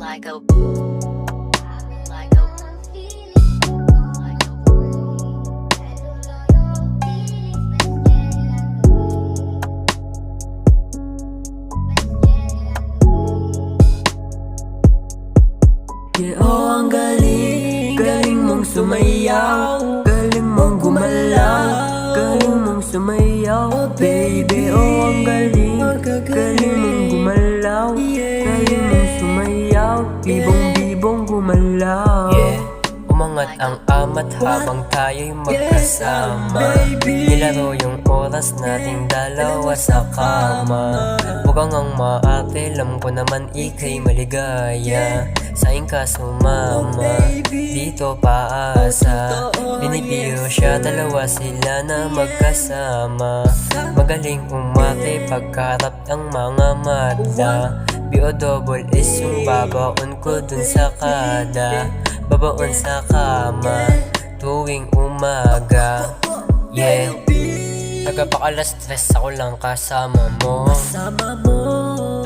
like a like a Yeah, oh ang galing, galing mong sumayaw, galing mong gumalaw, galing mong sumayaw. Baby, oh ang galing, galing mong gumalaw, galing mong sumayaw, bibong-bibong gumalaw. Umangat ang amat habang tayo'y magkasama. Nilaro yung oras nating dalawa sa kama. Huwag kang maarte, alam ko naman ika'y maligaya. Sa'kin ka sumama, dito paasa. Binibiro siya, dalawa sila na magkasama. Magaling umarte pagkarap ng mga mata. B-O-double S yung babaon ko dun sa kada. Babaon sa kama tuwing umaga. Yeah, nagpapaka-stress ako lang kasama mo.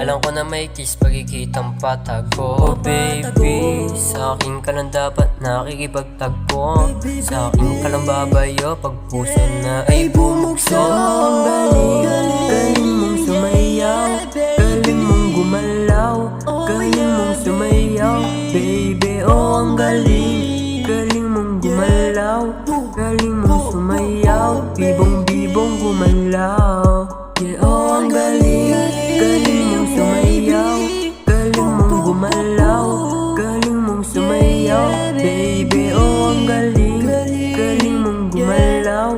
Alam ko na may kiss pagkikitang patago. Oh baby, sa akin ka lang dapat nakikipagtagpo. Sa akin ka lang babayo pag puso na ay bumugso. Ang galing, galing mong sumayaw, galing mong gumalaw, galing mong sumayaw. Baby, oh ang galing, galing mong gumalaw, galing mong sumayaw, bibong-bibong gumalaw. Yeah, oh ang galing, galing mong sumayaw, galing mong gumalaw, galing mong sumayaw. Baby, oh ang galing, galing mong gumalaw,